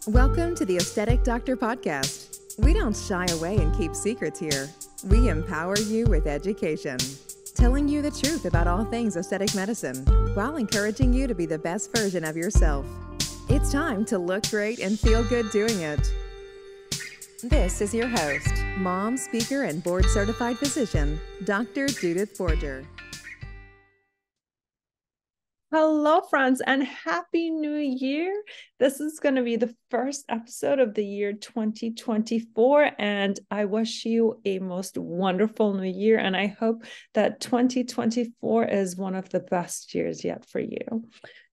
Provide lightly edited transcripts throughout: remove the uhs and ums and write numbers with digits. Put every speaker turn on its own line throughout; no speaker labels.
Welcome to the Aesthetic Doctor podcast. We don't shy away and keep secrets here. We empower you with education, telling you the truth about all things aesthetic medicine while encouraging you to be the best version of yourself. It's time to look great and feel good doing it. This is your host, mom, speaker, and board-certified physician, Dr. Judith Borger.
Hello, friends, and Happy New Year. This is going to be the first episode of the year 2024, and I wish you a most wonderful new year, and I hope that 2024 is one of the best years yet for you.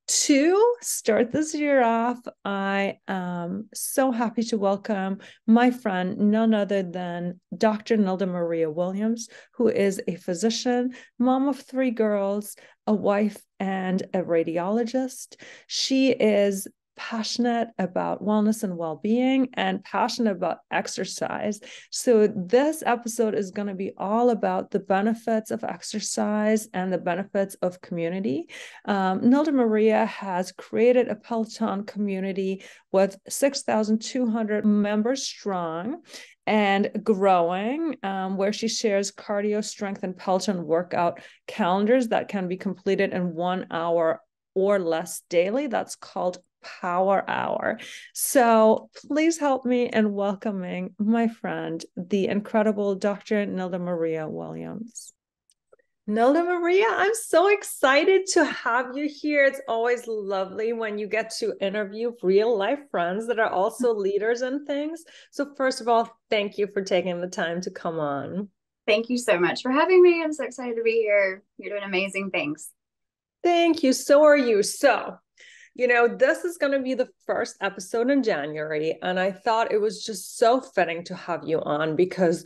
To start this year off, I am so happy to welcome my friend, none other than Dr. Nilda Maria Williams, who is a physician, mom of 3 girls, a wife, and a radiologist. She is passionate about wellness and well-being and passionate about exercise. So this episode is going to be all about the benefits of exercise and the benefits of community. Nilda Maria has created a Peloton community with 6,200 members strong and growing, where she shares cardio, strength, and Peloton workout calendars that can be completed in 1 hour or less daily. That's called Power Hour. So please help me in welcoming my friend, the incredible Dr. Nilda Maria Williams. Nilda Maria, I'm so excited to have you here. It's always lovely when you get to interview real life friends that are also leaders in things. So first of all, thank you for taking the time to come on.
Thank you so much for having me. I'm so excited to be here. You're doing amazing things.
Thank you. So are you. So, this is going to be the first episode in January, and I thought it was just so fitting to have you on because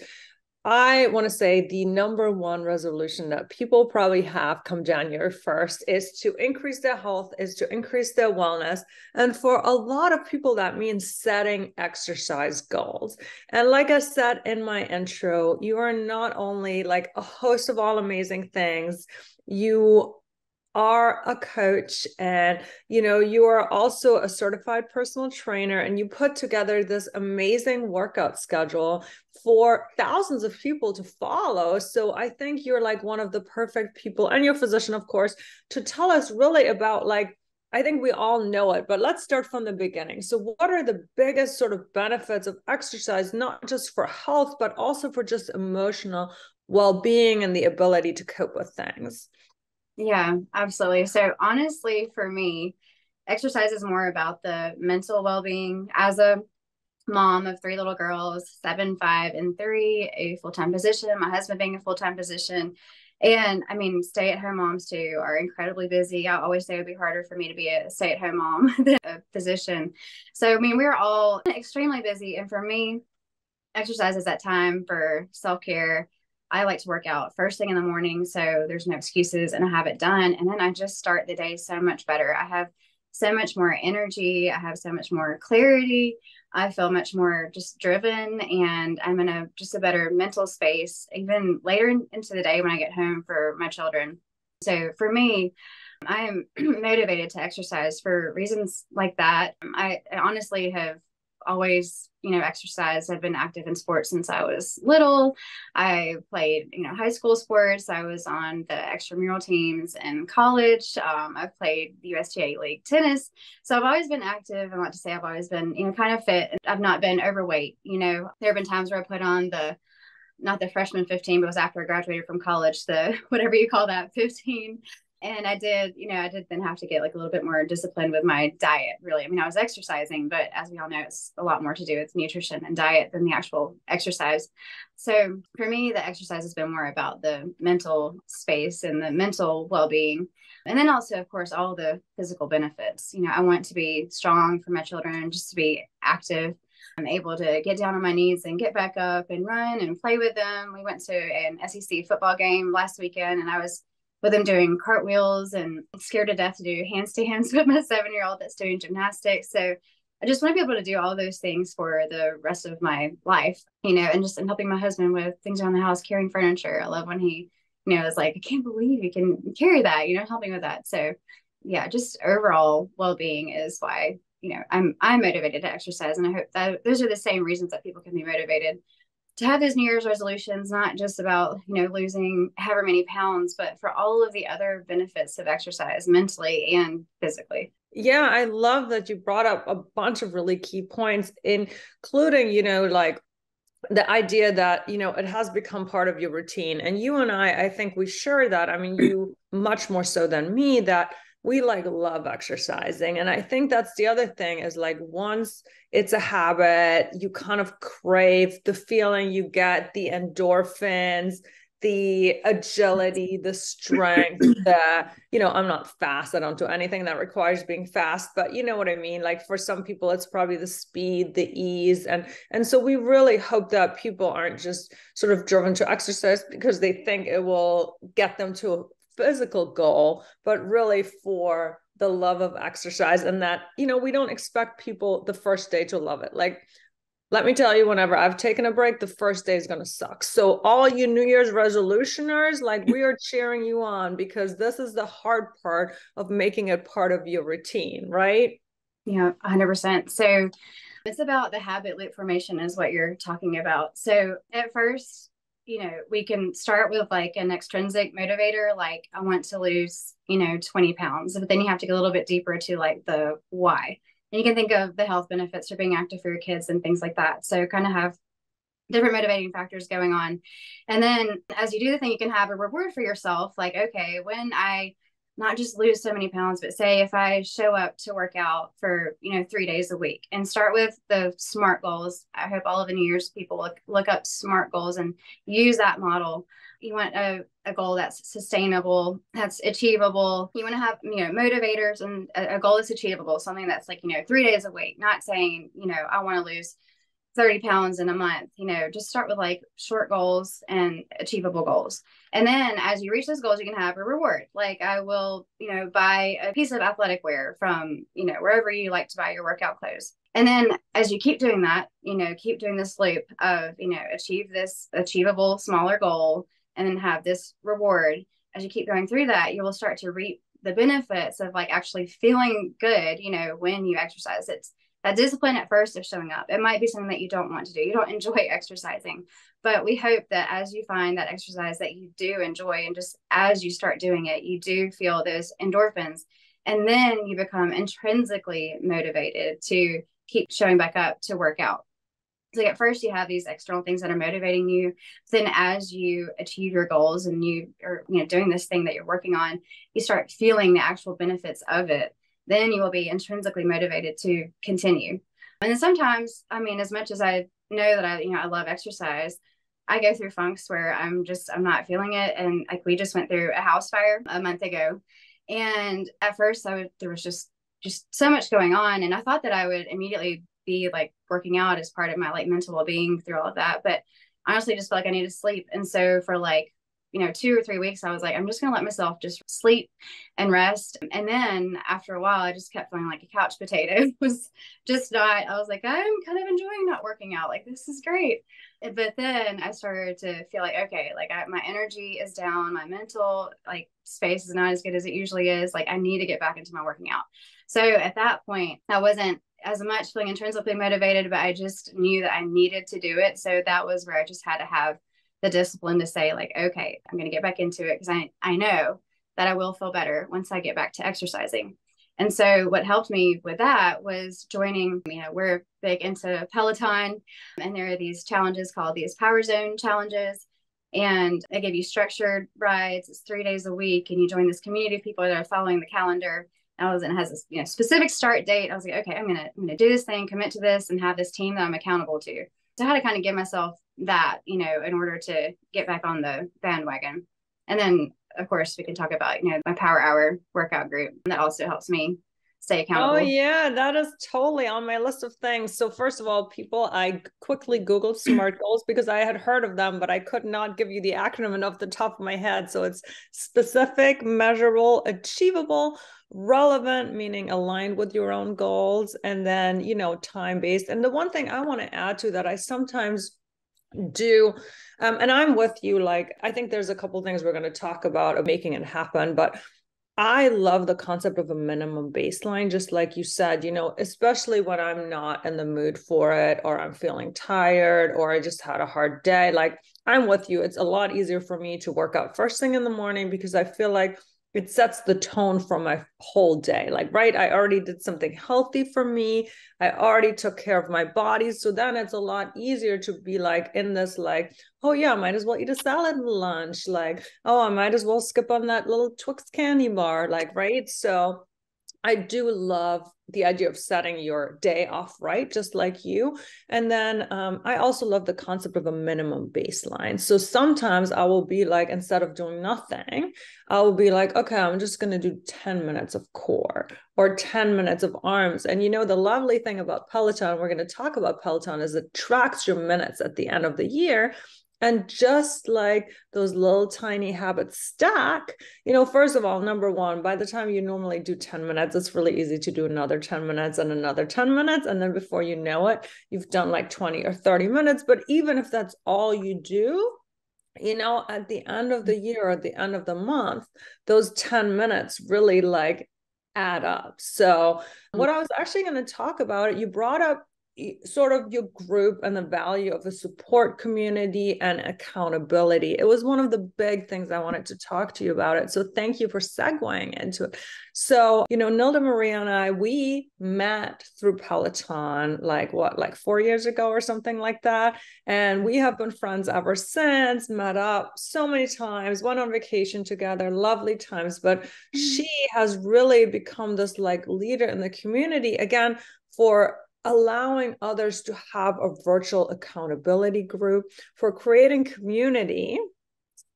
I want to say the number one resolution that people probably have come January 1st is to increase their health, is to increase their wellness. And for a lot of people, that means setting exercise goals. And like I said in my intro, you are not only like a host of all amazing things, you are a coach, and you are also a certified personal trainer, and you put together this amazing workout schedule for thousands of people to follow. So I think you're like one of the perfect people, and your physician, of course, to tell us really about, like, I think we all know it, but let's start from the beginning. So what are the biggest sort of benefits of exercise, not just for health, but also for just emotional well-being and the ability to cope with things?
Yeah, absolutely. So honestly, for me, exercise is more about the mental well-being. As a mom of 3 little girls, 7, 5, and 3, a full-time position, my husband being a full-time position. And I mean, stay-at-home moms too are incredibly busy. I always say it would be harder for me to be a stay-at-home mom than a physician. So, I mean, we're all extremely busy. And for me, exercise is that time for self-care. I like to work out first thing in the morning, so there's no excuses, and I have it done. And then I just start the day so much better. I have so much more energy. I have so much more clarity. I feel much more just driven, and I'm in a better mental space, even later into the day when I get home for my children. So for me, I'm motivated to exercise for reasons like that. I honestly have always, exercised. I've been active in sports since I was little. I played, high school sports. I was on the extramural teams in college. I've played the USTA League tennis. So I've always been active. I want to say I've always been, kind of fit. I've not been overweight. There have been times where I put on not the freshman 15, but it was after I graduated from college, the whatever you call that, 15. And I did then have to get like a little bit more disciplined with my diet, really. I mean, I was exercising, but as we all know, it's a lot more to do with nutrition and diet than the actual exercise. So for me, the exercise has been more about the mental space and the mental well-being. And then also, of course, all the physical benefits. I want to be strong for my children, just to be active. I'm able to get down on my knees and get back up and run and play with them. We went to an SEC football game last weekend, and I was with them doing cartwheels and scared to death to do handstands with my 7-year-old that's doing gymnastics. So I just want to be able to do all those things for the rest of my life, and helping my husband with things around the house, carrying furniture. I love when he, is like, I can't believe you can carry that, helping with that. So yeah, just overall well-being is why, I'm motivated to exercise. And I hope that those are the same reasons that people can be motivated to have those New Year's resolutions, not just about, losing however many pounds, but for all of the other benefits of exercise mentally and physically.
Yeah, I love that you brought up a bunch of really key points, including, like the idea that, it has become part of your routine. And you and I think we share that. I mean, you much more so than me, that we love exercising. And I think that's the other thing is once it's a habit, you kind of crave the feeling you get, the endorphins, the agility, the strength, I'm not fast. I don't do anything that requires being fast, but you know what I mean? For some people, it's probably the speed, the ease. And so we really hope that people aren't just sort of driven to exercise because they think it will get them to a physical goal, but really for the love of exercise. And that, we don't expect people the first day to love it. Let me tell you, whenever I've taken a break, the first day is going to suck. So all you New Year's resolutioners, we are cheering you on because this is the hard part of making it part of your routine, right?
Yeah, 100%. So it's about the habit loop formation is what you're talking about. So at first, we can start with an extrinsic motivator, I want to lose, 20 pounds, but then you have to go a little bit deeper to the why. And you can think of the health benefits for being active for your kids and things like that. So kind of have different motivating factors going on. And then as you do the thing, you can have a reward for yourself. Okay, when I not just lose so many pounds, but say if I show up to work out for, 3 days a week and start with the SMART goals. I hope all of the New Year's people look up SMART goals and use that model. You want a goal that's sustainable, that's achievable. You want to have, motivators and a goal that's achievable, something that's 3 days a week, not saying, I want to lose 30 pounds in a month. Just start with short goals and achievable goals. And then as you reach those goals, you can have a reward. I will, buy a piece of athletic wear from, wherever you like to buy your workout clothes. And then as you keep doing that, keep doing this loop of, achieve this achievable smaller goal and then have this reward. As you keep going through that, you will start to reap the benefits of actually feeling good, when you exercise. It's that discipline at first of showing up. It might be something that you don't want to do. You don't enjoy exercising, but we hope that as you find that exercise that you do enjoy, and just as you start doing it, you do feel those endorphins, and then you become intrinsically motivated to keep showing back up to work out. So at first you have these external things that are motivating you. Then as you achieve your goals and you are, doing this thing that you're working on, you start feeling the actual benefits of it. Then you will be intrinsically motivated to continue. And then sometimes, as much as I know that I love exercise, I go through funks where I'm not feeling it. And we just went through a house fire a month ago. And at first there was just so much going on. And I thought that I would immediately be working out as part of my mental well-being through all of that. But honestly, just felt I needed to sleep. And so for 2 or 3 weeks, I was I'm just going to let myself just sleep and rest. And then after a while, I just kept feeling like a couch potato. It was just not, I was I'm kind of enjoying not working out. This is great. But then I started to feel okay, my energy is down. My mental space is not as good as it usually is. I need to get back into my working out. So at that point, I wasn't as much feeling intrinsically motivated, but I just knew that I needed to do it. So that was where I just had to have the discipline to say okay, I'm going to get back into it because I know that I will feel better once I get back to exercising. And so what helped me with that was joining, we're big into Peloton, and there are these challenges called these Power Zone challenges. And they give you structured rides. It's 3 days a week. And you join this community of people that are following the calendar. And it has this specific start date. I was okay, I'm gonna do this thing, commit to this, and have this team that I'm accountable to. So I had to kind of give myself that, in order to get back on the bandwagon. And then of course we can talk about, my Power Hour workout group. That also helps me stay accountable.
Oh yeah, that is totally on my list of things. So first of all, people, I quickly Googled SMART goals because I had heard of them, but I could not give you the acronym off the top of my head. So it's specific, measurable, achievable, relevant, meaning aligned with your own goals, and then, time-based. And the one thing I want to add to that, I sometimes do, and I'm with you, I think there's a couple things we're going to talk about of making it happen, but I love the concept of a minimum baseline, just like you said, especially when I'm not in the mood for it, or I'm feeling tired, or I just had a hard day. Like, I'm with you. It's a lot easier for me to work out first thing in the morning because I feel like it sets the tone for my whole day. Like, right, I already did something healthy for me. I already took care of my body. So then it's a lot easier to be like in this, like, oh yeah, I might as well eat a salad at lunch. Like, oh, I might as well skip on that little Twix candy bar. Like, right. So I do love the idea of setting your day off right, just like you. And then I also love the concept of a minimum baseline. So sometimes I will be like, instead of doing nothing, I will be like, okay, I'm just going to do 10 minutes of core or 10 minutes of arms. And the lovely thing about Peloton, we're going to talk about Peloton, is it tracks your minutes at the end of the year. And just like those little tiny habits stack, first of all, number one, by the time you normally do 10 minutes, it's really easy to do another 10 minutes and another 10 minutes. And then before you know it, you've done like 20 or 30 minutes. But even if that's all you do, at the end of the year or at the end of the month, those 10 minutes really like add up. So what I was actually going to talk about, you brought up sort of your group and the value of a support community and accountability. It was one of the big things I wanted to talk to you about it. So thank you for segueing into it. So, Nilda Maria and I, we met through Peloton, like 4 years ago or something like that. And we have been friends ever since, met up so many times, went on vacation together, lovely times. But she has really become this like leader in the community, again, for allowing others to have a virtual accountability group, for creating community.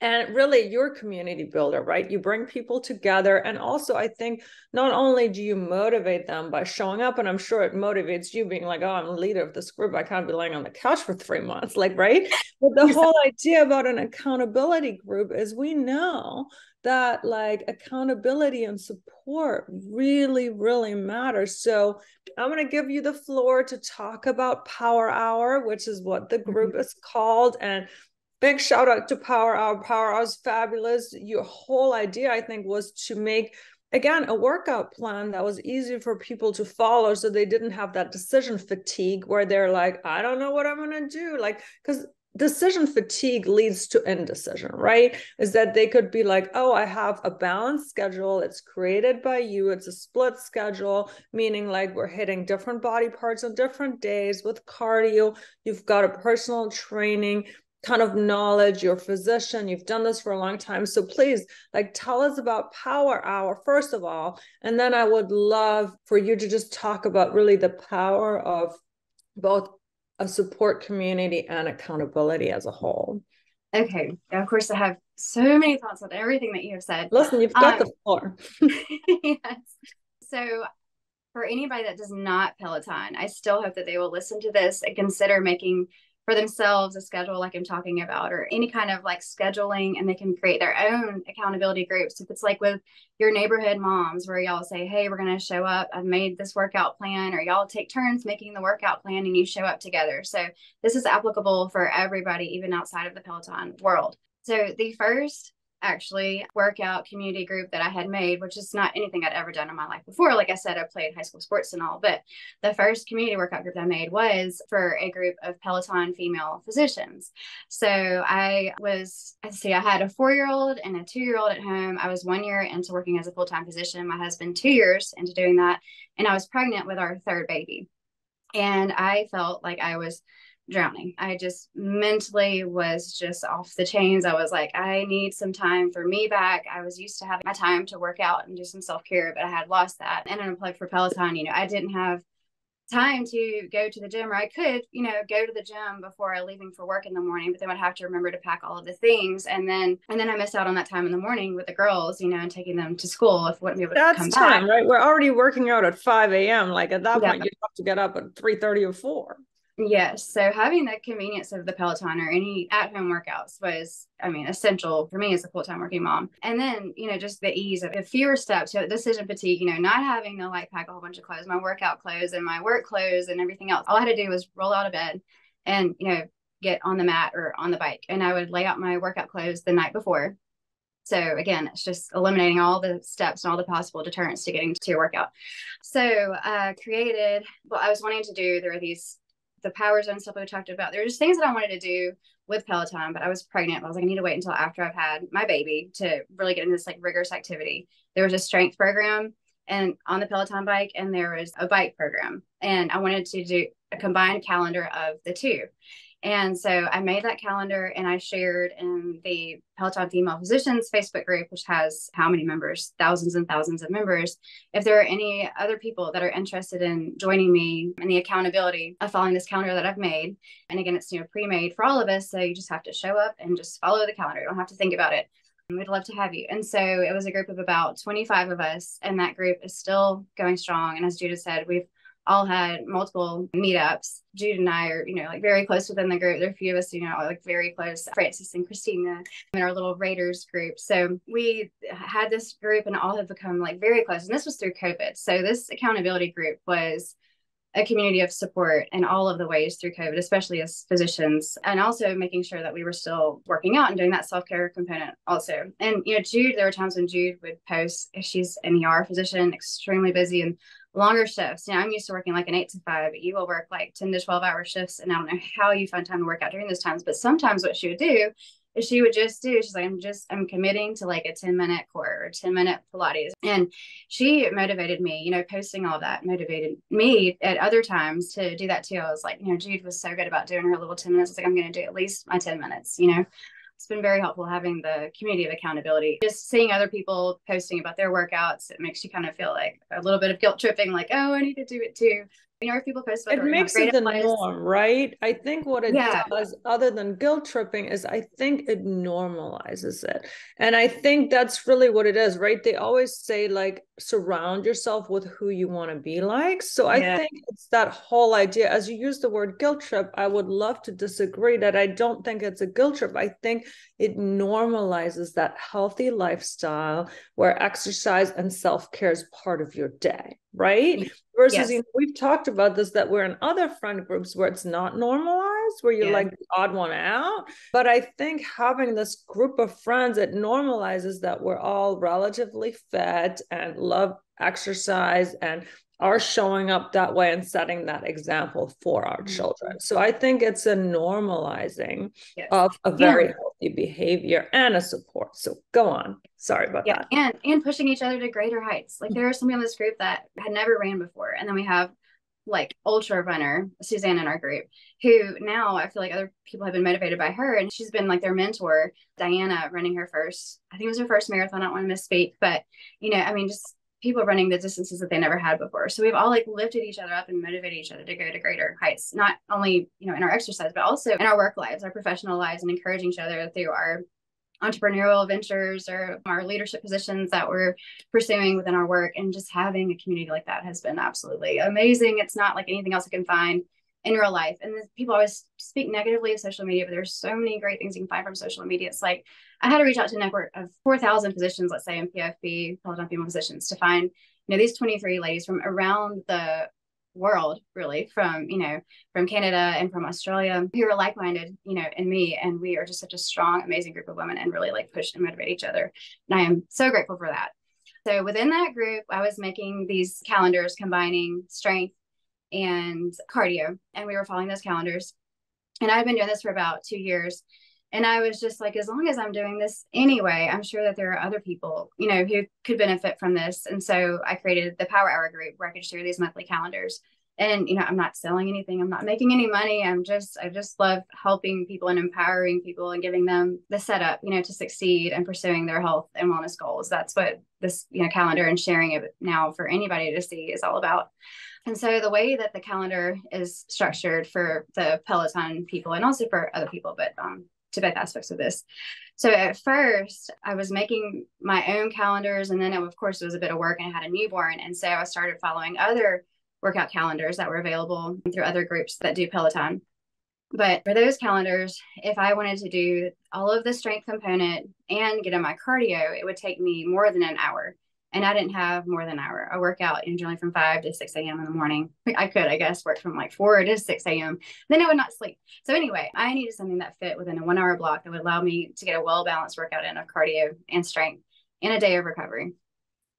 And really, you're a community builder, right? You bring people together. And also, I think not only do you motivate them by showing up, and I'm sure it motivates you being like, oh, I'm the leader of this group. I can't be laying on the couch for 3 months, like, right? But the whole idea about an accountability group is we know that like accountability and support really, really matters. So I'm going to give you the floor to talk about Power Hour, which is what the group is called. And big shout out to Power Hour. Power Hour is fabulous. Your whole idea, I think, was to make, again, a workout plan that was easy for people to follow so they didn't have that decision fatigue where they're like, I don't know what I'm going to do. Like, because decision fatigue leads to indecision, right? Is that they could be like, oh, I have a balanced schedule. It's created by you. It's a split schedule, meaning like we're hitting different body parts on different days with cardio. You've got a personal training kind of knowledge, you're a physician, you've done this for a long time. So please, like, tell us about Power Hour, first of all. And then I would love for you to just talk about really the power of both a support community and accountability as a whole.
Okay. Of course, I have so many thoughts on everything that you have said.
Listen, you've got the floor.
Yes. So for anybody that does not Peloton, I still hope that they will listen to this and consider making for themselves a schedule like I'm talking about, or any kind of like scheduling, and they can create their own accountability groups. If it's like with your neighborhood moms where y'all say, hey, we're going to show up, I've made this workout plan, or y'all take turns making the workout plan and you show up together. So this is applicable for everybody, even outside of the Peloton world. So the first actually workout community group that I had made, which is not anything I'd ever done in my life before. Like I said, I played high school sports and all, but the first community workout group that I made was for a group of Peloton female physicians. So I had a 4-year-old and a 2-year-old at home. I was 1 year into working as a full-time physician, my husband 2 years into doing that. And I was pregnant with our third baby. And I felt like I was drowning. I just mentally was just off the chains. I was like, I need some time for me back. I was used to having my time to work out and do some self-care, but I had lost that. And unplugged for Peloton, I didn't have time to go to the gym, or I could, go to the gym before leaving for work in the morning, but then I'd have to remember to pack all of the things. And then I missed out on that time in the morning with the girls, and taking them to school if I wouldn't be able to come back.
Right? We're already working out at 5 a.m. Like at that point, you have to get up at 3:30 or 4.
Yes. So having the convenience of the Peloton or any at-home workouts was, essential for me as a full-time working mom. And then, just the ease of fewer steps, so decision fatigue, not having to like pack a whole bunch of clothes, my workout clothes and my work clothes and everything else. All I had to do was roll out of bed and, get on the mat or on the bike. And I would lay out my workout clothes the night before. So again, it's just eliminating all the steps and all the possible deterrents to getting to your workout. So created, well, I was wanting to do, there were the power zone stuff we talked about. There were just things that I wanted to do with Peloton, but I was pregnant. I was like, I need to wait until after I've had my baby to really get into this like rigorous activity. There was a strength program and on the Peloton bike, and there was a bike program. And I wanted to do a combined calendar of the two. And so I made that calendar and I shared in the Peloton Female Physicians Facebook group, which has how many members? Thousands and thousands of members. If there are any other people that are interested in joining me in the accountability of following this calendar that I've made. And again, it's, pre-made for all of us. So you just have to show up and just follow the calendar. You don't have to think about it. We'd love to have you. And so it was a group of about 25 of us. And that group is still going strong. And as Judith said, we've all had multiple meetups. Jude and I are, like very close within the group. There are a few of us, like very close, Francis and Christina in our little Raiders group. So we had this group and all have become like very close. And this was through COVID. So this accountability group was a community of support in all of the ways through COVID, especially as physicians, and also making sure that we were still working out and doing that self-care component also. And, Jude, there were times when Jude would post, she's an ER physician, extremely busy and longer shifts. I'm used to working like an 8 to 5, but you will work like 10 to 12 hour shifts. And I don't know how you find time to work out during those times, but sometimes what she would do is she would just do, she's like, I'm committing to like a 10-minute core or 10-minute Pilates. And she motivated me, posting all that motivated me at other times to do that too. I was like, Jude was so good about doing her little 10 minutes. I was like, I'm going to do at least my 10 minutes, It's been very helpful having the community of accountability. Just seeing other people posting about their workouts, it makes you kind of feel like a little bit of guilt tripping, like, oh, I need to do it too. If people post about
it makes it the norm, right? I think what it does, other than guilt tripping, is I think it normalizes it. And I think that's really what it is, right? They always say, like, surround yourself with who you want to be like. So I think it's that whole idea. As you use the word guilt trip, I would love to disagree that I don't think it's a guilt trip. I think it normalizes that healthy lifestyle where exercise and self-care is part of your day, right? Versus, we've talked about this, that we're in other friend groups where it's not normalized, where you're like the odd one out. But I think having this group of friends, it normalizes that we're all relatively fit and love exercise and are showing up that way and setting that example for our children. So I think it's a normalizing of a very healthy behavior and a support. So go on. Sorry about that.
And pushing each other to greater heights. Like there are some people in this group that had never ran before. And then we have like ultra runner, Suzanne in our group, who now I feel like other people have been motivated by her. And she's been like their mentor, Diana, running her first, I think it was her first marathon. I don't want to misspeak, but just people running the distances that they never had before. So we've all like lifted each other up and motivated each other to go to greater heights, not only, in our exercise, but also in our work lives, our professional lives, and encouraging each other through our entrepreneurial ventures or our leadership positions that we're pursuing within our work. And just having a community like that has been absolutely amazing. It's not like anything else I can find in real life. And people always speak negatively of social media, but there's so many great things you can find from social media. It's like I had to reach out to a network of 4,000 physicians, let's say in PFP, Peloton Female Physicians, to find these 23 ladies from around the world, really, from Canada and from Australia, who are like-minded, in me. And we are just such a strong, amazing group of women and really like push and motivate each other. And I am so grateful for that. So within that group, I was making these calendars combining strength and cardio, and we were following those calendars. And I've been doing this for about 2 years. And I was just like, as long as I'm doing this anyway, I'm sure that there are other people, who could benefit from this. And so I created the Power Hour group where I could share these monthly calendars. And, I'm not selling anything. I'm not making any money. I just love helping people and empowering people and giving them the setup, to succeed and pursuing their health and wellness goals. That's what this, calendar and sharing it now for anybody to see is all about. And so the way that the calendar is structured for the Peloton people and also for other people, but to both aspects of this. So at first I was making my own calendars, and then of course it was a bit of work and I had a newborn. And so I started following other workout calendars that were available through other groups that do Peloton. But for those calendars, if I wanted to do all of the strength component and get in my cardio, it would take me more than an hour. And I didn't have more than an hour. I work out generally from 5 to 6 a.m. in the morning. I could, I guess, work from like 4 to 6 a.m. Then I would not sleep. So anyway, I needed something that fit within a 1 hour block that would allow me to get a well-balanced workout in of cardio and strength in a day of recovery.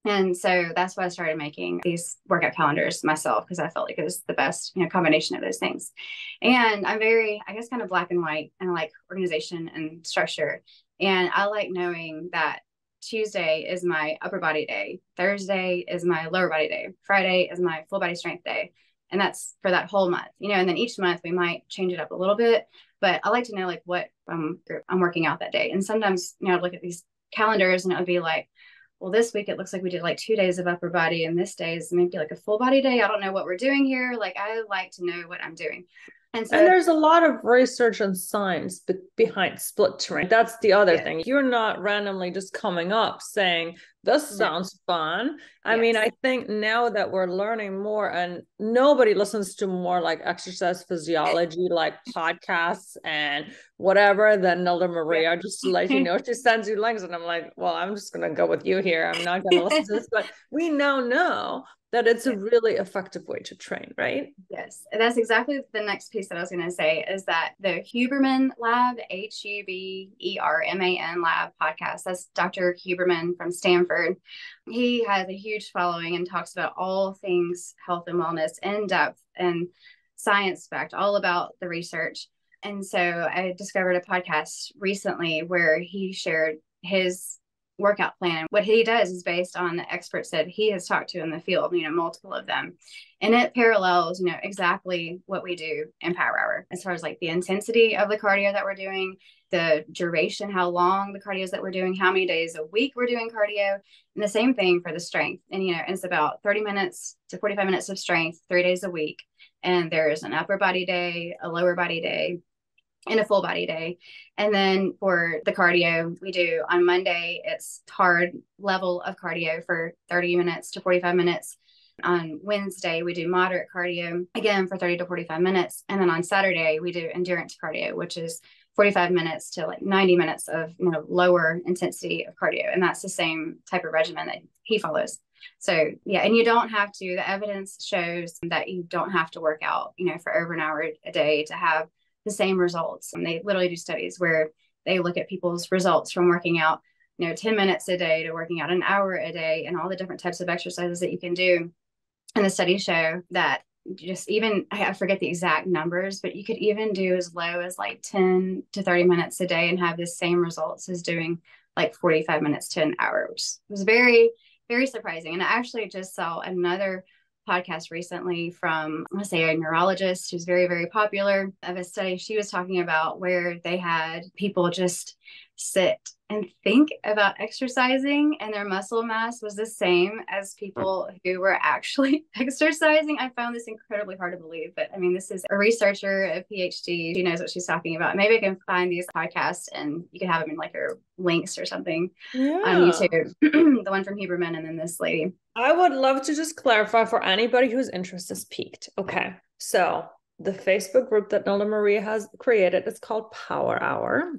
And so that's why I started making these workout calendars myself, because I felt like it was the best, combination of those things. And I'm very, I guess, kind of black and white, and I like organization and structure. And I like knowing that Tuesday is my upper body day. Thursday is my lower body day. Friday is my full body strength day. And that's for that whole month, and then each month we might change it up a little bit, but I like to know like what I'm working out that day. And sometimes, I'd look at these calendars and it would be like, well, this week it looks like we did like 2 days of upper body, and this day is maybe like a full body day. I don't know what we're doing here. Like, I like to know what I'm doing.
And there's a lot of research and science behind split terrain. That's the other thing. You're not randomly just coming up saying, this sounds fun. I mean, I think now that we're learning more, and nobody listens to more like exercise physiology, like podcasts and whatever, than Nilda Maria, just to let you know, she sends you links. And I'm like, well, I'm just going to go with you here. I'm not going to listen to this, but we now know that it's a really effective way to train, right?
Yes. And that's exactly the next piece that I was going to say, is that the Huberman Lab, Huberman Lab podcast, that's Dr. Huberman from Stanford. He has a huge following and talks about all things health and wellness in depth and science fact, all about the research. And so I discovered a podcast recently where he shared his workout plan. What he does is based on the experts that he has talked to in the field, multiple of them. And it parallels, exactly what we do in Power Hour, as far as like the intensity of the cardio that we're doing, the duration, how long the cardio is that we're doing, how many days a week we're doing cardio, and the same thing for the strength. And, it's about 30 minutes to 45 minutes of strength, 3 days a week. And there's an upper body day, a lower body day, and a full body day. And then for the cardio, we do on Monday, it's hard level of cardio for 30 minutes to 45 minutes. On Wednesday, we do moderate cardio, again, for 30 to 45 minutes. And then on Saturday, we do endurance cardio, which is 45 minutes to like 90 minutes of, lower intensity of cardio. And that's the same type of regimen that he follows. So yeah, and you don't have to, the evidence shows that you don't have to work out, for over an hour a day to have the same results. And they literally do studies where they look at people's results from working out, 10 minutes a day to working out an hour a day, and all the different types of exercises that you can do. And the studies show that just even, I forget the exact numbers, but you could even do as low as like 10 to 30 minutes a day and have the same results as doing like 45 minutes to an hour, which was very, very surprising. And I actually just saw another podcast recently from, I want to say, a neurologist who's very, very popular, of a study she was talking about where they had people just sit and think about exercising, and their muscle mass was the same as people who were actually exercising. I found this incredibly hard to believe, but I mean, this is a researcher, a PhD. She knows what she's talking about. Maybe I can find these podcasts and you can have them in like your links or something on YouTube. The one from Huberman, and then this lady.
I would love to just clarify for anybody whose interest is piqued. Okay. So the Facebook group that Nilda Maria has created is called Power Hour.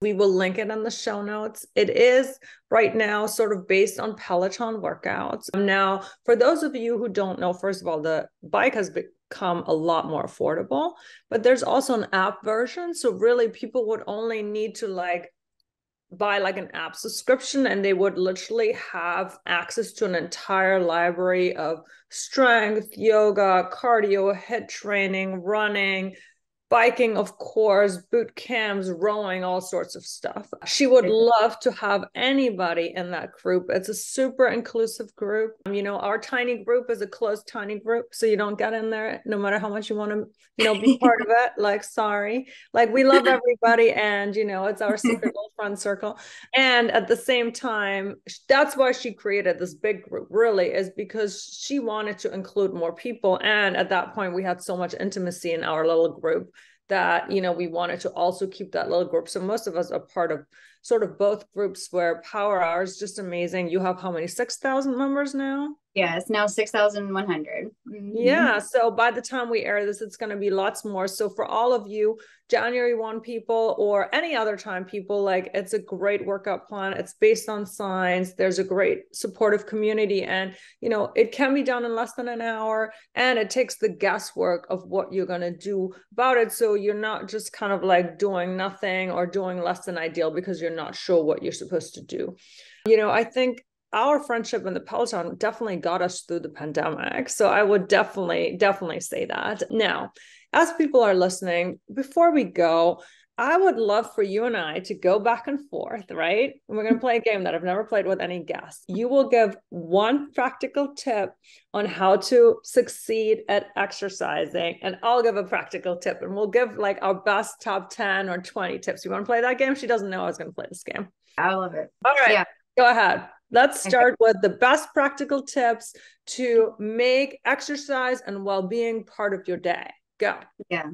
We will link it in the show notes. It is right now sort of based on Peloton workouts. Now, for those of you who don't know, first of all, the bike has become a lot more affordable, but there's also an app version. So really people would only need to like buy like an app subscription, and they would literally have access to an entire library of strength, yoga, cardio, HIIT training, running, biking, of course, boot camps, rowing, all sorts of stuff. She would love to have anybody in that group. It's a super inclusive group. Our tiny group is a closed tiny group, so you don't get in there no matter how much you want to, be part of it. Like, sorry, like we love everybody, and it's our secret little friend circle. And at the same time, that's why she created this big group, really, is because she wanted to include more people. And at that point, we had so much intimacy in our little group that, we wanted to also keep that little group. So most of us are part of sort of both groups where Power Hour is just amazing. You have how many, 6,000 members now?
Yeah, it's now 6,100.
Yeah. So by the time we air this, it's going to be lots more. So for all of you January 1 people or any other time people, like, it's a great workout plan. It's based on science. There's a great supportive community, and, you know, it can be done in less than an hour, and it takes the guesswork of what you're going to do about it. So you're not just kind of like doing nothing or doing less than ideal because you're not sure what you're supposed to do. You know, I think our friendship in the Peloton definitely got us through the pandemic. So I would definitely say that. Now, as people are listening, before we go, I would love for you and I to go back and forth, right? And we're going to play a game that I've never played with any guests. You will give one practical tip on how to succeed at exercising, and I'll give a practical tip, and we'll give like our best top 10 or 20 tips. You want to play that game? She doesn't know I was going to play this game.
I love it.
All right,
yeah.
Go ahead. Let's start with the best practical tips to make exercise and well-being part of your day. Go.
Yeah.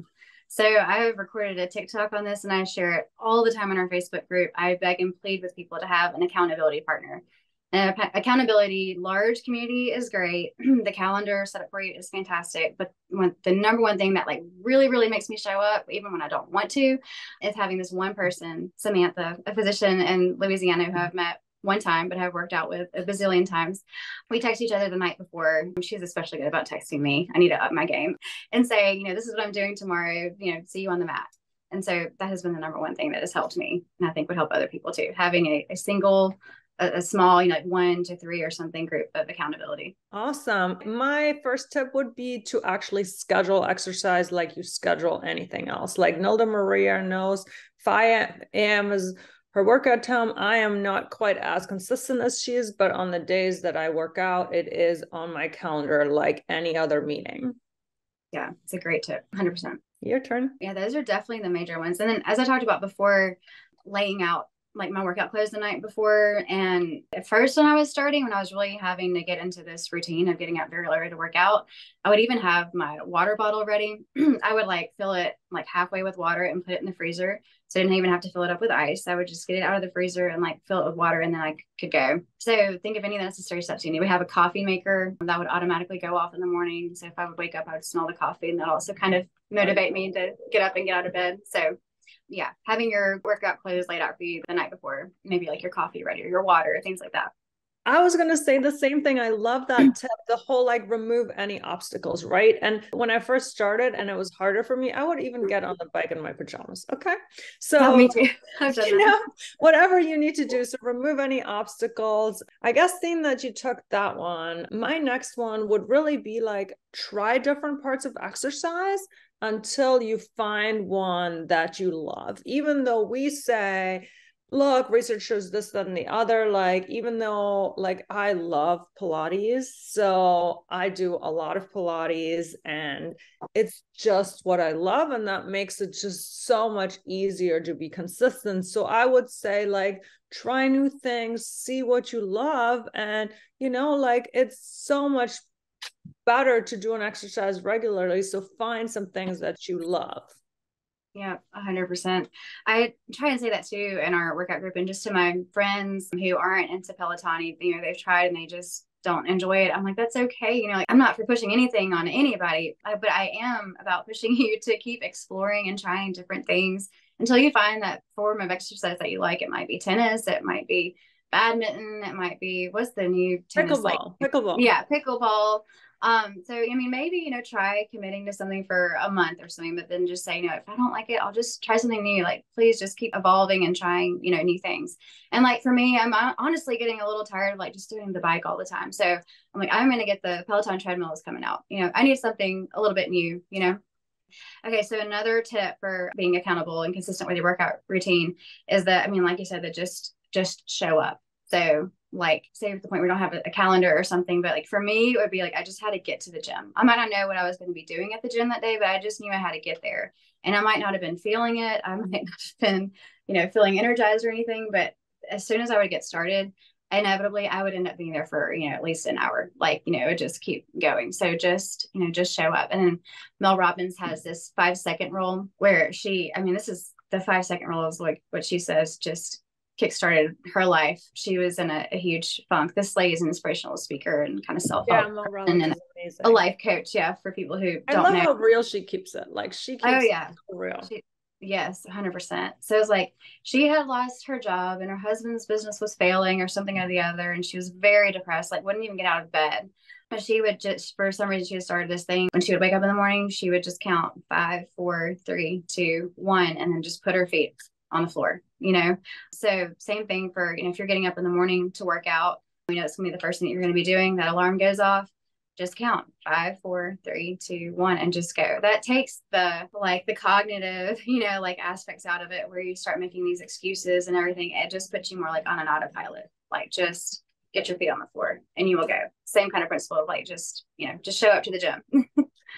So I have recorded a TikTok on this, and I share it all the time in our Facebook group. I beg and plead with people to have an accountability partner. And accountability, large community is great. The calendar set up for you is fantastic. But the number one thing that like really, really makes me show up, even when I don't want to, is having this one person, Samantha, a physician in Louisiana who I've met one time, but have worked out with a bazillion times. We text each other the night before. She's especially good about texting me. I need to up my game and say, you know, this is what I'm doing tomorrow, you know, see you on the mat. And so that has been the number one thing that has helped me, and I think would help other people too. Having a single, a small, you know, like 1 to 3 or something group of accountability.
Awesome. My first tip would be to actually schedule exercise like you schedule anything else. Like Nilda Maria knows 5 a.m. is her workout time. I am not quite as consistent as she is, but on the days that I work out, it is on my calendar like any other meeting.
Yeah, it's a great tip. 100%.
Your turn.
Yeah, those are definitely the major ones. And then, as I talked about before, laying out like my workout clothes the night before. And at first, when I was starting, when I was really having to get into this routine of getting up very early to work out, I would even have my water bottle ready. I would like fill it like halfway with water and put it in the freezer. So I didn't even have to fill it up with ice. I would just get it out of the freezer and like fill it with water, and then I could go. So think of any necessary steps you need. We have a coffee maker that would automatically go off in the morning. So if I would wake up, I would smell the coffee, and that also kind of motivate me to get up and get out of bed. So yeah, having your workout clothes laid out for you the night before, maybe like your coffee ready or your water, things like that.
I was going to say the same thing. I love that tip, the whole like remove any obstacles, right? And when I first started and it was harder for me, I would even get on the bike in my pajamas. Okay. So,
me too.
you know, whatever you need to do. So remove any obstacles. I guess seeing that you took that one, my next one would really be like, try different parts of exercise until you find one that you love. Even though we say, look, research shows this, that, and the other, like, even though like I love Pilates, so I do a lot of Pilates and it's just what I love, and that makes it just so much easier to be consistent. So I would say like, try new things, see what you love, and you know, like, it's so much better to do an exercise regularly. So find some things that you love.
Yeah, 100%. I try and say that too in our workout group, and just to my friends who aren't into Peloton, you know, they've tried and they just don't enjoy it. I'm like, that's okay. You know, like, I'm not for pushing anything on anybody, but I am about pushing you to keep exploring and trying different things until you find that form of exercise that you like. It might be tennis, it might be badminton, it might be, what's the new tennis?
Pickleball.
Yeah, pickleball. So I mean, maybe, you know, try committing to something for a month or something, but then just say, no, if I don't like it, I'll just try something new. Like, please just keep evolving and trying, you know, new things. And like, for me, I'm honestly getting a little tired of like just doing the bike all the time. So I'm like, I'm going to get the Peloton treadmill is coming out. You know, I need something a little bit new, you know? Okay. So another tip for being accountable and consistent with your workout routine is that, I mean, like you said, that just show up. So like, say at the point where we don't have a calendar or something, but like for me, it would be like, I just had to get to the gym. I might not know what I was going to be doing at the gym that day, but I just knew I had to get there. And I might not have been feeling it. I might not have been, you know, feeling energized or anything, but as soon as I would get started, inevitably I would end up being there for, you know, at least an hour, like, you know, it would just keep going. So just, you know, just show up. And then Mel Robbins has this 5-second rule where this is the 5-second rule is like what she says, just kickstarted her life. She was in a huge funk. This lady is an inspirational speaker and kind of self-help person and a life coach. Yeah. For people who don't know.
I love how real she keeps it. Like she keeps it real.
Yes, 100%. So it was like she had lost her job and her husband's business was failing or something or the other. And she was very depressed, like wouldn't even get out of bed. But she would just, for some reason, she had started this thing. When she would wake up in the morning, she would just count 5, 4, 3, 2, 1, and then just put her feet on the floor, So same thing for, if you're getting up in the morning to work out, it's gonna be the first thing that you're going to be doing. That alarm goes off. Just count 5, 4, 3, 2, 1, and just go. That takes the cognitive, aspects out of it, where you start making these excuses and everything. It just puts you more like on an autopilot, just get your feet on the floor and you will go. Same kind of principle of just show up to the gym.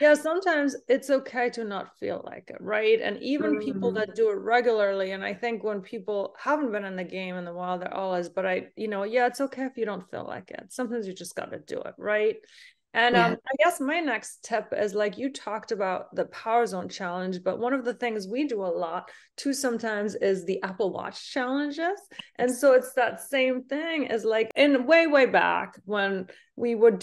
Yeah, sometimes it's okay to not feel like it, right? And even people that do it regularly, and I think when people haven't been in the game in a while, they're always, but it's okay if you don't feel like it. Sometimes you just got to do it, right? And I guess my next tip is, like you talked about the Power Zone challenge, but one of the things we do a lot too sometimes is the Apple Watch challenges. And so it's that same thing as like in way back when we would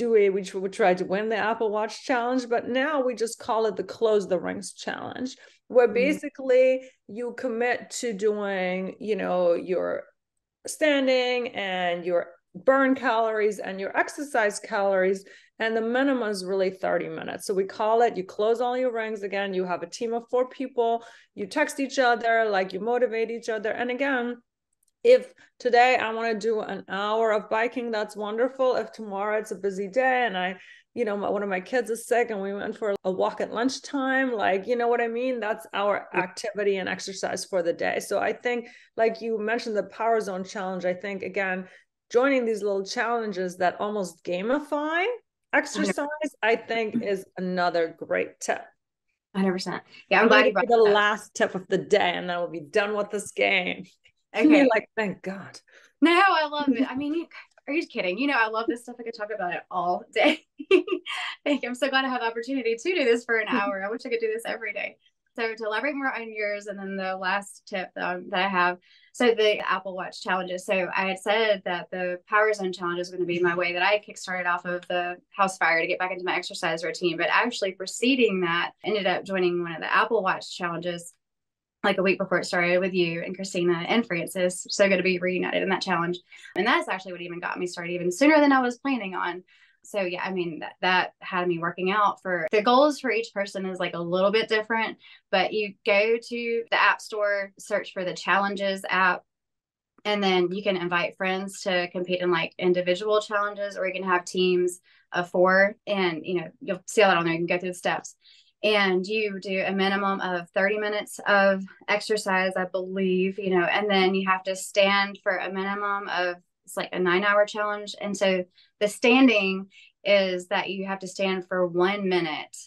try to win the Apple Watch challenge, but now we just call it the Close the Rings challenge, where basically you commit to doing, your standing and your burn calories and your exercise calories. And the minimum is really 30 minutes. So we call it, you close all your rings. Again, you have a team of 4 people, you text each other, you motivate each other. And again, if today I want to do an hour of biking, that's wonderful. If tomorrow it's a busy day and one of my kids is sick and we went for a walk at lunchtime, what I mean? That's our activity and exercise for the day. So I think, like you mentioned, the Power Zone challenge, I think, again, joining these little challenges that almost gamify exercise, I think, is another great tip.
100%. Yeah, I'm glad you brought
the last tip of the day, and then we'll be done with this game.
Okay.
Thank God.
No, I love it. I mean, are you kidding? I love this stuff. I could talk about it all day. I'm so glad I have the opportunity to do this for an hour. I wish I could do this every day. So to elaborate more on yours, and then the last tip that I have, so the Apple Watch challenges. So I had said that the Power Zone challenge is going to be my way that I kickstarted off of the house fire to get back into my exercise routine. But actually preceding that, ended up joining one of the Apple Watch challenges like a week before it started with you and Christina and Francis. So good to be reunited in that challenge. And that's actually what even got me started even sooner than I was planning on. So yeah, I mean, that had me working out. For the goals for each person is a little bit different, but you go to the App Store, search for the challenges app, and then you can invite friends to compete in individual challenges, or you can have teams of 4, and you'll see all that on there. You can go through the steps, and you do a minimum of 30 minutes of exercise, I believe, and then you have to stand for a minimum of, it's like a 9-hour challenge. And so the standing is that you have to stand for 1 minute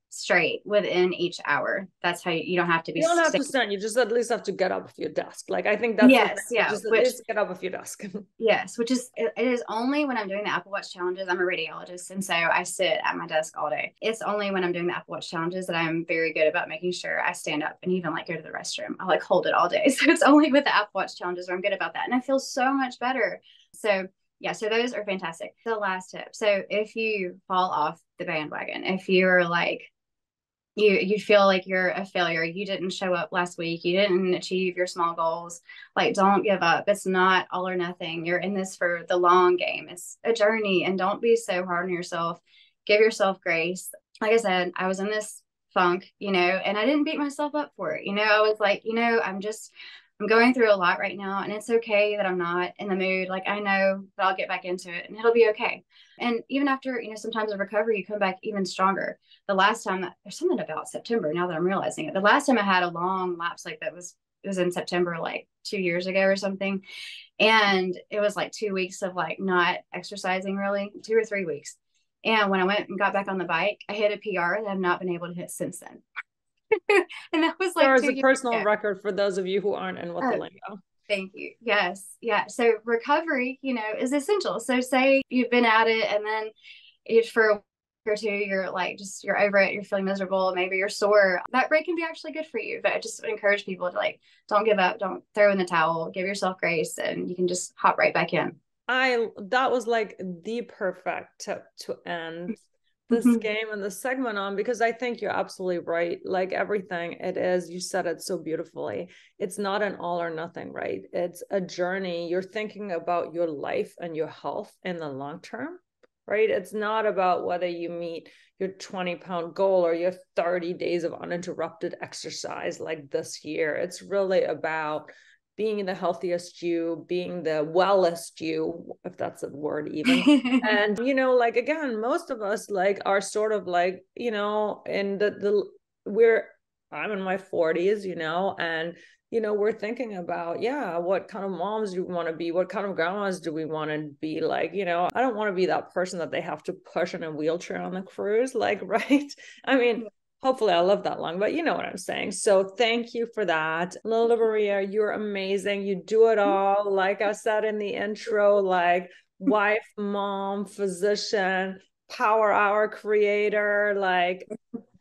straight within each hour. That's how you don't have to be.
You don't have to stand. You just at least have to get up off your desk. I think that's just at least get up off your desk.
Yes, which is, it is only when I'm doing the Apple Watch challenges. I'm a radiologist, and so I sit at my desk all day. It's only when I'm doing the Apple Watch challenges that I'm very good about making sure I stand up and even go to the restroom. I'll hold it all day. So it's only with the Apple Watch challenges where I'm good about that, and I feel so much better. So yeah, so those are fantastic. The last tip. So if you fall off the bandwagon, if you're you feel like you're a failure, you didn't show up last week, you didn't achieve your small goals, don't give up. It's not all or nothing. You're in this for the long game. It's a journey, and don't be so hard on yourself. Give yourself grace. Like I said, I was in this funk, and I didn't beat myself up for it. I was I'm going through a lot right now, and it's okay that I'm not in the mood. I know that I'll get back into it and it'll be okay. And even after, sometimes of recovery, you come back even stronger. The last time, there's something about September now that I'm realizing it. The last time I had a long lapse like that was in September, 2 years ago or something. And it was 2 weeks of not exercising really, 2 or 3 weeks. And when I went and got back on the bike, I hit a PR that I've not been able to hit since then. And that was
there is a personal record for those of you who aren't in with the lingo.
Thank you. Yes. Yeah. So recovery, is essential. So say you've been at it, and then for a or two, you're like, just, you're over it, you're feeling miserable, maybe you're sore, that break can be actually good for you. But I just encourage people to like, don't give up, don't throw in the towel, give yourself grace, and you can just hop right back in.
That was like the perfect tip to end this game and the segment on, because I think you're absolutely right. Like everything, it is, you said it so beautifully. It's not an all or nothing, right? It's a journey. You're thinking about your life and your health in the long term, right? It's not about whether you meet your 20-pound goal or your 30 days of uninterrupted exercise like this year. It's really about being the healthiest you, being the wellest you, if that's a word even. And, you know, like, again, most of us like are sort of like, you know, in I'm in my 40s, you know, and, you know, we're thinking about, yeah, what kind of moms do we want to be? What kind of grandmas do we want to be? Like, you know, I don't want to be that person that they have to push in a wheelchair on the cruise, like, right? I mean, hopefully I'll live that long, but you know what I'm saying. So thank you for that. Nilda Maria, you're amazing. You do it all. Like I said in the intro, like wife, mom, physician, power hour creator, like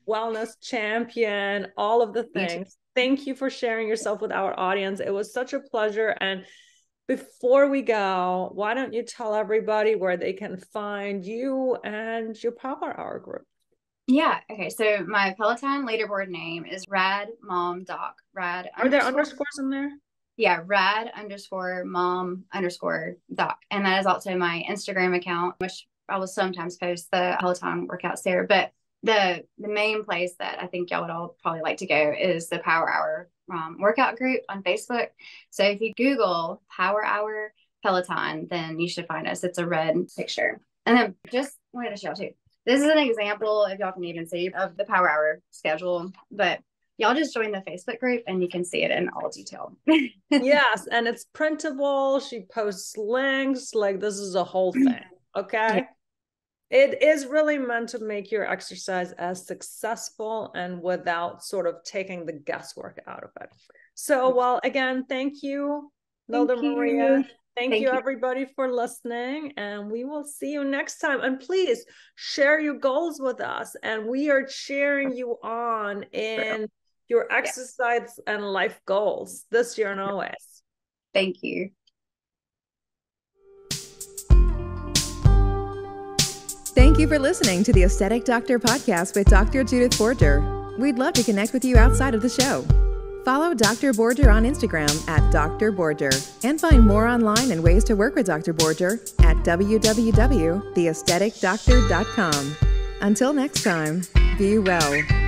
wellness champion, all of the things. Thank you for sharing yourself with our audience. It was such a pleasure. And before we go, why don't you tell everybody where they can find you and your power hour group?
Yeah. Okay. So my Peloton leaderboard name is Rad Mom Doc. Rad.
Are there underscores in there?
Yeah. Rad _mom _doc. And that is also my Instagram account, which I will sometimes post the Peloton workouts there. But the main place that I think y'all would all probably like to go is the Power Hour workout group on Facebook. So if you Google Power Hour Peloton, then you should find us. It's a red picture. And then just wanted to show too. This is an example, if y'all can even see, of the Power Hour schedule, but y'all just join the Facebook group and you can see it in all detail.
Yes, and it's printable. She posts links. Like, this is a whole thing, okay? Yeah. It is really meant to make your exercise as successful and without sort of taking the guesswork out of it. So, well, again, thank you, Nilda Maria. Thank you, everybody, for listening, and we will see you next time. And please share your goals with us, and we are cheering you on in your exercise and life goals this year and always.
Thank you.
Thank you for listening to the Aesthetic Doctor podcast with Dr. Judith Borger. We'd love to connect with you outside of the show. Follow Dr. Borger on Instagram at Dr. Borger and find more online and ways to work with Dr. Borger at www.theaestheticdoctor.com. Until next time, be well.